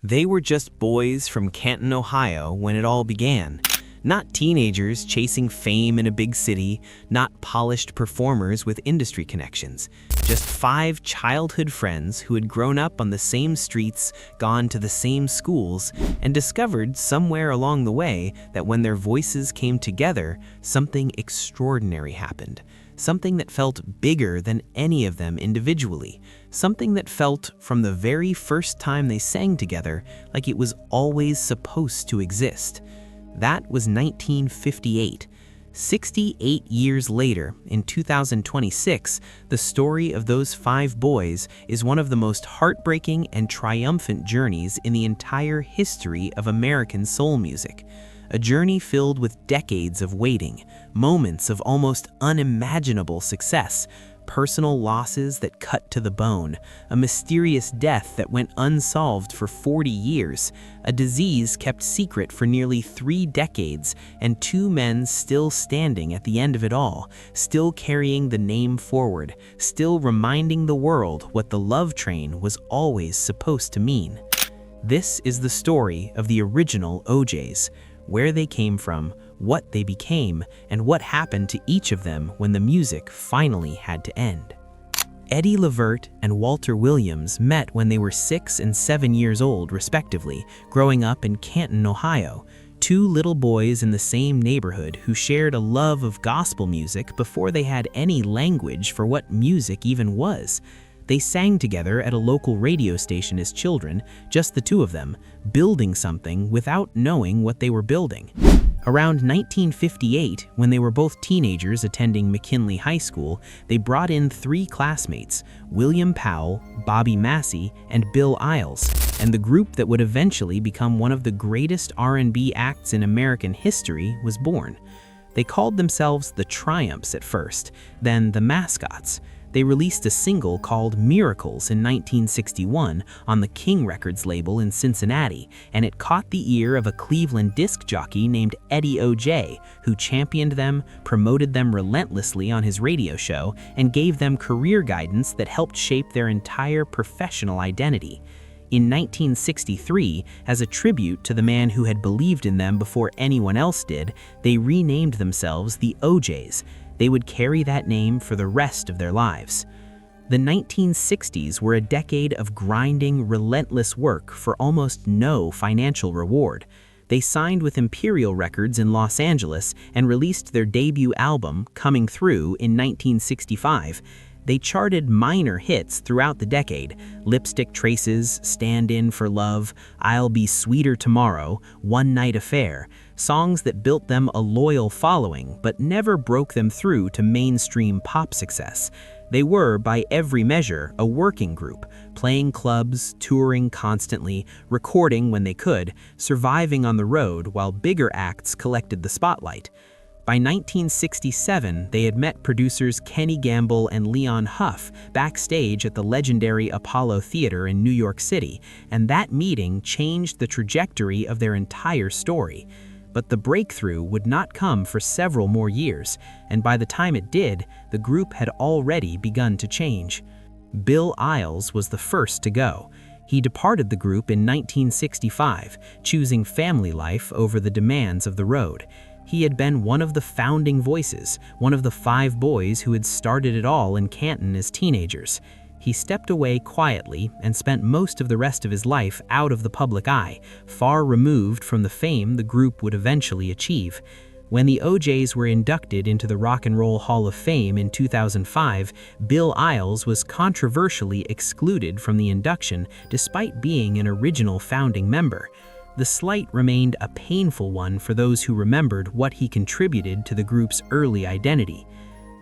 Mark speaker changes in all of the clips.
Speaker 1: They were just boys from Canton, Ohio when it all began. Not teenagers chasing fame in a big city, not polished performers with industry connections. Just 5 childhood friends who had grown up on the same streets, gone to the same schools, and discovered somewhere along the way that when their voices came together, something extraordinary happened. Something that felt bigger than any of them individually. Something that felt, from the very first time they sang together, like it was always supposed to exist. That was 1958. 68 years later, in 2026, the story of those 5 boys is one of the most heartbreaking and triumphant journeys in the entire history of American soul music. A journey filled with decades of waiting, moments of almost unimaginable success, personal losses that cut to the bone, a mysterious death that went unsolved for 40 years, a disease kept secret for nearly 3 decades, and 2 men still standing at the end of it all, still carrying the name forward, still reminding the world what the love train was always supposed to mean. This is the story of the original OJs, where they came from, what they became, and what happened to each of them when the music finally had to end. Eddie Levert and Walter Williams met when they were 6 and 7 years old, respectively, growing up in Canton, Ohio. 2 little boys in the same neighborhood who shared a love of gospel music before they had any language for what music even was. They sang together at a local radio station as children, just the 2 of them, building something without knowing what they were building. Around 1958, when they were both teenagers attending McKinley High School, they brought in 3 classmates, William Powell, Bobby Massey, and Bill Iles, and the group that would eventually become one of the greatest R&B acts in American history was born. They called themselves the Triumphs at first, then the Mascots. They released a single called Miracles in 1961 on the King Records label in Cincinnati, and it caught the ear of a Cleveland disc jockey named Eddie OJ, who championed them, promoted them relentlessly on his radio show, and gave them career guidance that helped shape their entire professional identity. In 1963, as a tribute to the man who had believed in them before anyone else did, they renamed themselves the OJs. They would carry that name for the rest of their lives. The 1960s were a decade of grinding, relentless work for almost no financial reward. They signed with Imperial Records in Los Angeles and released their debut album, Coming Through, in 1965. They charted minor hits throughout the decade: Lipstick Traces, Stand In for Love, I'll Be Sweeter Tomorrow, One Night Affair, songs that built them a loyal following but never broke them through to mainstream pop success. They were, by every measure, a working group, playing clubs, touring constantly, recording when they could, surviving on the road while bigger acts collected the spotlight. By 1967, they had met producers Kenny Gamble and Leon Huff backstage at the legendary Apollo Theater in New York City, and that meeting changed the trajectory of their entire story. But the breakthrough would not come for several more years, and by the time it did, the group had already begun to change. Bill Iles was the first to go. He departed the group in 1965, choosing family life over the demands of the road. He had been one of the founding voices, one of the 5 boys who had started it all in Canton as teenagers. He stepped away quietly and spent most of the rest of his life out of the public eye, far removed from the fame the group would eventually achieve. When the OJs were inducted into the Rock and Roll Hall of Fame in 2005, Bill Iles was controversially excluded from the induction despite being an original founding member. The slight remained a painful one for those who remembered what he contributed to the group's early identity.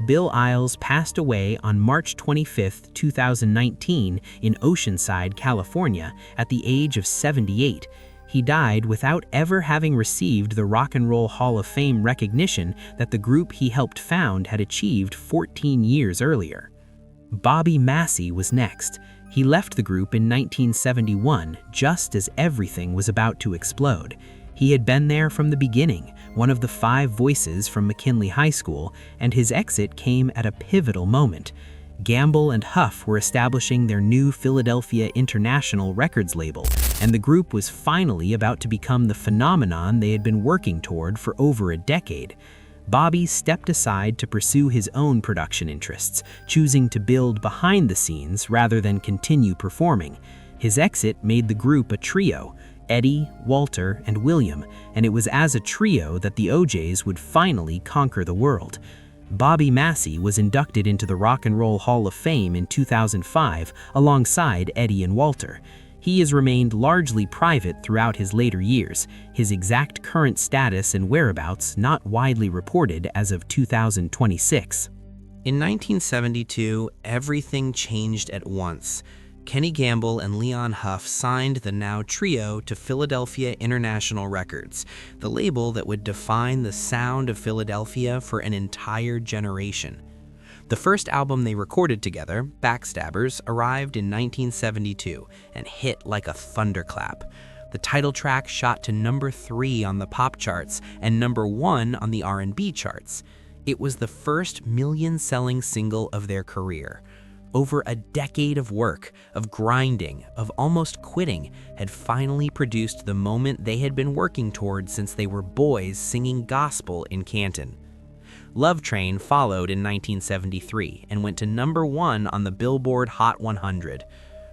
Speaker 1: Bill Iles passed away on March 25, 2019 in Oceanside, California, at the age of 78. He died without ever having received the Rock and Roll Hall of Fame recognition that the group he helped found had achieved 14 years earlier. Bobby Massey was next. He left the group in 1971, just as everything was about to explode. He had been there from the beginning, one of the 5 voices from McKinley High School, and his exit came at a pivotal moment. Gamble and Huff were establishing their new Philadelphia International Records label, and the group was finally about to become the phenomenon they had been working toward for over a decade. Bobby stepped aside to pursue his own production interests, choosing to build behind the scenes rather than continue performing. His exit made the group a trio: Eddie, Walter, and William, and it was as a trio that the OJs would finally conquer the world. Bobby Massey was inducted into the Rock and Roll Hall of Fame in 2005 alongside Eddie and Walter. He has remained largely private throughout his later years, his exact current status and whereabouts not widely reported as of 2026.
Speaker 2: In 1972, everything changed at once. Kenny Gamble and Leon Huff signed the now trio to Philadelphia International Records, the label that would define the sound of Philadelphia for an entire generation. The first album they recorded together, Backstabbers, arrived in 1972 and hit like a thunderclap. The title track shot to number 3 on the pop charts and number 1 on the R&B charts. It was the first million-selling single of their career. Over a decade of work, of grinding, of almost quitting, had finally produced the moment they had been working toward since they were boys singing gospel in Canton. Love Train followed in 1973 and went to number 1 on the Billboard Hot 100.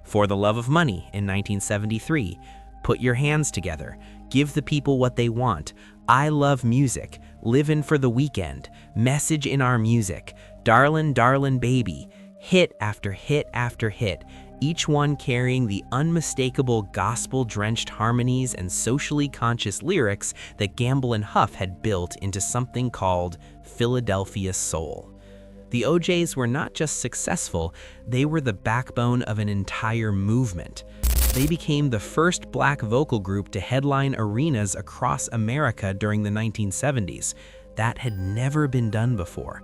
Speaker 2: For the Love of Money in 1973, Put Your Hands Together, Give the People What They Want, I Love Music, Livin' for the Weekend, Message in Our Music, Darlin' Darlin' Baby, hit after hit after hit, each one carrying the unmistakable gospel-drenched harmonies and socially conscious lyrics that Gamble and Huff had built into something called Philadelphia soul. The OJs were not just successful, they were the backbone of an entire movement. They became the first black vocal group to headline arenas across America during the 1970s. That had never been done before.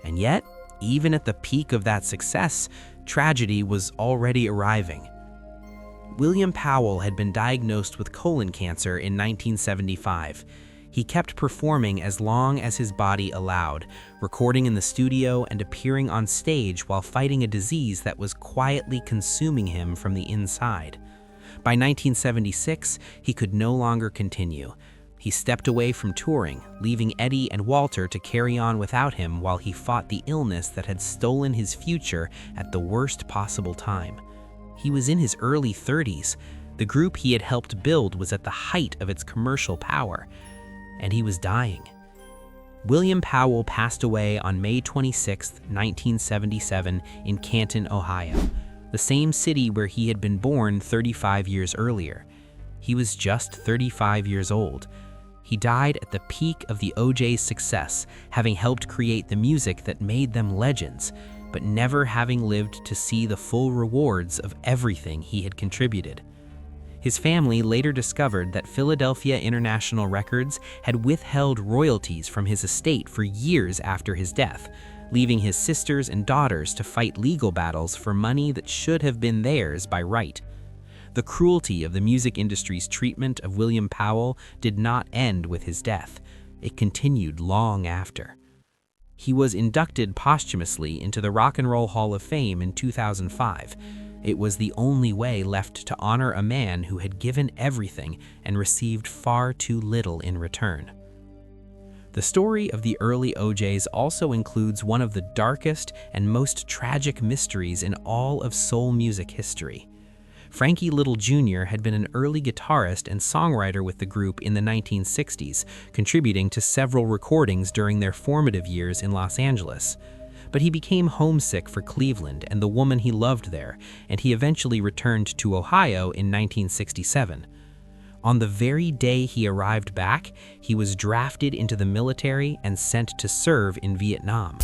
Speaker 2: And yet, even at the peak of that success, tragedy was already arriving. William Powell had been diagnosed with colon cancer in 1975. He kept performing as long as his body allowed, recording in the studio and appearing on stage while fighting a disease that was quietly consuming him from the inside. By 1976, he could no longer continue. He stepped away from touring, leaving Eddie and Walter to carry on without him while he fought the illness that had stolen his future at the worst possible time. He was in his early 30s. The group he had helped build was at the height of its commercial power, and he was dying. William Powell passed away on May 26, 1977, in Canton, Ohio, the same city where he had been born 35 years earlier. He was just 35 years old. He died at the peak of the OJ's success, having helped create the music that made them legends, but never having lived to see the full rewards of everything he had contributed. His family later discovered that Philadelphia International Records had withheld royalties from his estate for years after his death, leaving his sisters and daughters to fight legal battles for money that should have been theirs by right. The cruelty of the music industry's treatment of William Powell did not end with his death. It continued long after. He was inducted posthumously into the Rock and Roll Hall of Fame in 2005. It was the only way left to honor a man who had given everything and received far too little in return. The story of the early OJs also includes one of the darkest and most tragic mysteries in all of soul music history. Frankie Little Jr. had been an early guitarist and songwriter with the group in the 1960s, contributing to several recordings during their formative years in Los Angeles. But he became homesick for Cleveland and the woman he loved there, and he eventually returned to Ohio in 1967. On the very day he arrived back, he was drafted into the military and sent to serve in Vietnam.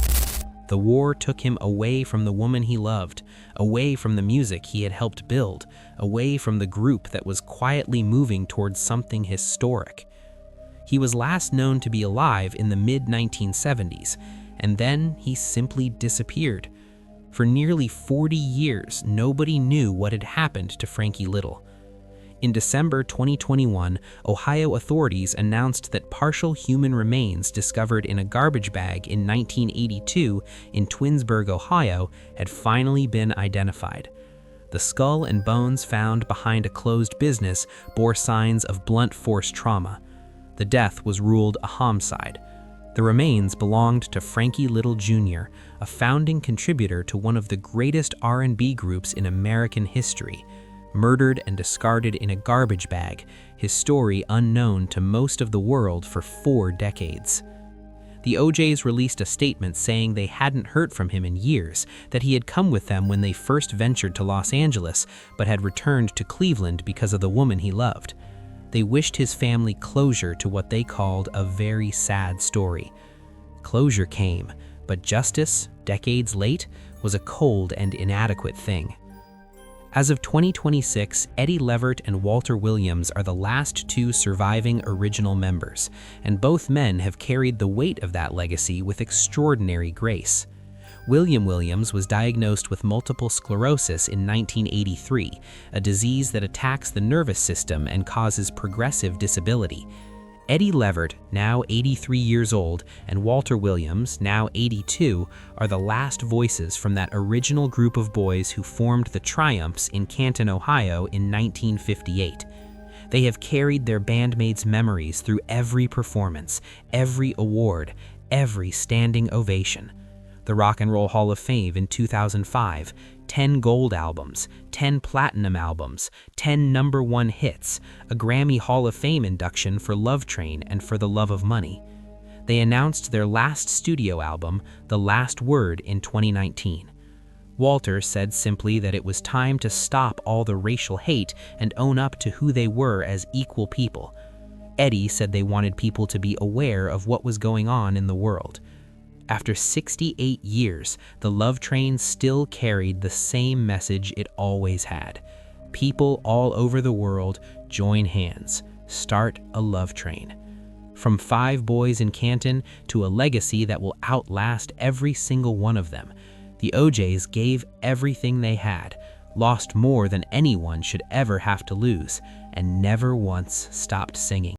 Speaker 2: The war took him away from the woman he loved, away from the music he had helped build, away from the group that was quietly moving towards something historic. He was last known to be alive in the mid-1970s, and then he simply disappeared. For nearly 40 years, nobody knew what had happened to Frankie Little. In December 2021, Ohio authorities announced that partial human remains discovered in a garbage bag in 1982 in Twinsburg, Ohio, had finally been identified. The skull and bones found behind a closed business bore signs of blunt force trauma. The death was ruled a homicide. The remains belonged to Frankie Little Jr., a founding contributor to one of the greatest R&B groups in American history. Murdered and discarded in a garbage bag, his story unknown to most of the world for 4 decades. The OJs released a statement saying they hadn't heard from him in years, that he had come with them when they first ventured to Los Angeles, but had returned to Cleveland because of the woman he loved. They wished his family closure to what they called a very sad story. Closure came, but justice, decades late, was a cold and inadequate thing. As of 2026, Eddie Levert and Walter Williams are the last 2 surviving original members, and both men have carried the weight of that legacy with extraordinary grace. William Williams was diagnosed with multiple sclerosis in 1983, a disease that attacks the nervous system and causes progressive disability. Eddie Levert, now 83 years old, and Walter Williams, now 82, are the last voices from that original group of boys who formed the Triumphs in Canton, Ohio in 1958. They have carried their bandmates' memories through every performance, every award, every standing ovation. The Rock and Roll Hall of Fame in 2005, 10 gold albums, 10 platinum albums, 10 #1 hits, a Grammy Hall of Fame induction for Love Train and For the Love of Money. They announced their last studio album, The Last Word, in 2019. Walter said simply that it was time to stop all the racial hate and own up to who they were as equal people. Eddie said they wanted people to be aware of what was going on in the world. After 68 years, the Love Train still carried the same message it always had. People all over the world, join hands. Start a love train. From 5 boys in Canton to a legacy that will outlast every single one of them, the OJs gave everything they had, lost more than anyone should ever have to lose, and never once stopped singing.